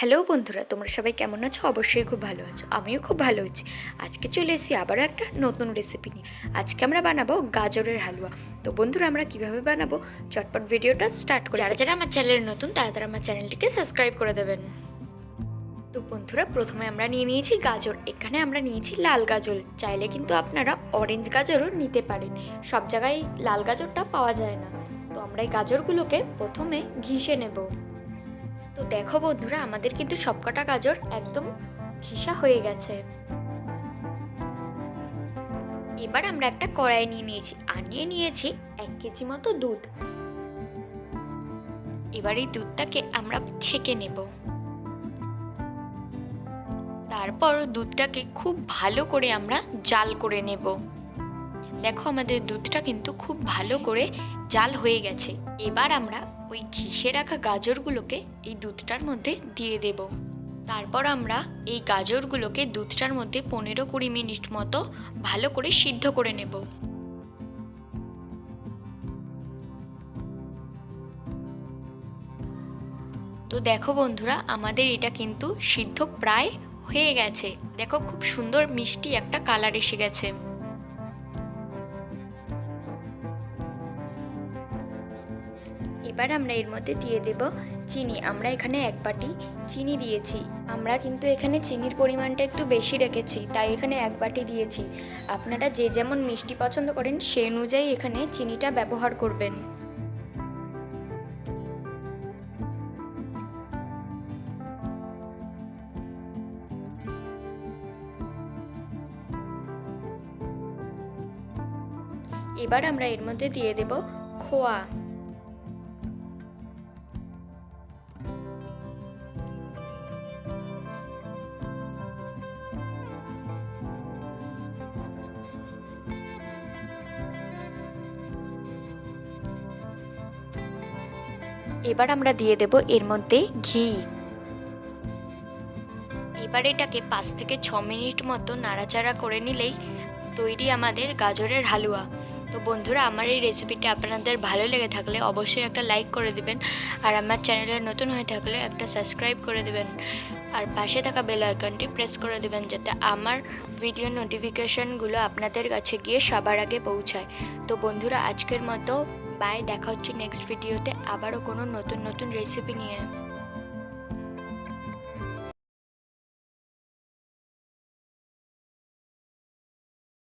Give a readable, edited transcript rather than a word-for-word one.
Hello বন্ধুরা, তোমরা সবাই কেমন আছো? অবশ্যই খুব ভালো আছো। আমিও খুব ভালো আছি। আজকে চলে এসেছি আবারও একটা নতুন রেসিপি নিয়ে। আজকে আমরা বানাবো গাজরের হালুয়া। তো বন্ধুরা, আমরা কিভাবে বানাবো চটপট ভিডিওটা স্টার্ট করি। যারা যারা আমার চ্যানেলে নতুন তারা তারা আমার চ্যানেলটিকে সাবস্ক্রাইব করে দেবেন। তো বন্ধুরা, প্রথমে আমরা নিয়ে নিয়েছি গাজর। এখানে আমরা নিয়েছি লাল গাজর। চাইলে কিন্তু আপনারা অরেঞ্জ গাজরও নিতে পারেন। সব জায়গায় লাল গাজরটা পাওয়া যায় না। তো আমরা এই গাজরগুলোকে প্রথমে ঘিষে নেব। তো দেখো বন্ধুরা, আমাদের কিন্তু সবকটা গাজর একদম ঘিসা হয়ে গেছে। এবার আমরা একটা কড়াই নিয়ে নিয়েছি আর নিয়ে নিয়েছি 1 কেজি মতো দুধ। এবার এই দুধটাকে আমরা ছেঁকে নেব। তারপর দুধটাকে খুব ভালো করে আমরা জাল করে নেব। দেখো, আমাদের দুধটা কিন্তু খুব ভালো করে জাল হয়ে গেছে। এবার আমরা ওই ঘিসে রাখা গাজরগুলোকে এই দুধটার মধ্যে দিয়ে দেব। তারপর আমরা এই গাজরগুলোকে দুধটার মধ্যে 15-20 মিনিট মতো ভালো করে সিদ্ধ করে নেব। তো দেখো বন্ধুরা, আমাদের এটা কিন্তু সিদ্ধ প্রায় হয়ে গেছে। দেখো, খুব সুন্দর মিষ্টি একটা কালার এসে গেছে। এবার আমরা এর মধ্যে দিয়ে দেব চিনি। আমরা এখানে 1 বাটি চিনি দিয়েছি। আমরা কিন্তু এখানে চিনির পরিমাণটা একটু বেশি রেখেছি, তাই এখানে 1 বাটি দিয়েছি। আপনারা যে যেমন মিষ্টি পছন্দ করেন সেই অনুযায়ী এখানে চিনিটা ব্যবহার করবেন। এবার আমরা এর মধ্যে দিয়ে দেব খোয়া। এবার আমরা দিয়ে দেব এর মধ্যে ঘি। এবার এটাকে 5 থেকে 6 মিনিট মতো নাড়াচাড়া করে নিলেই তৈরি আমাদের গাজরের হালুয়া। তো বন্ধুরা, আমার এই রেসিপিটা আপনাদের ভালো লেগে থাকলে অবশ্যই একটা লাইক করে দিবেন, আর আমার চ্যানেলে নতুন হয়ে থাকলে একটা সাবস্ক্রাইব করে দিবেন, আর পাশে থাকা বেল আইকনটি প্রেস করে দিবেন যাতে আমার ভিডিও নোটিফিকেশনগুলো আপনাদের কাছে গিয়ে সবার আগে পৌঁছায়। তো বন্ধুরা, আজকের মতো বাই। দেখা হচ্ছে নেক্সট ভিডিওতে আবারও কোনো নতুন নতুন রেসিপি নিয়ে।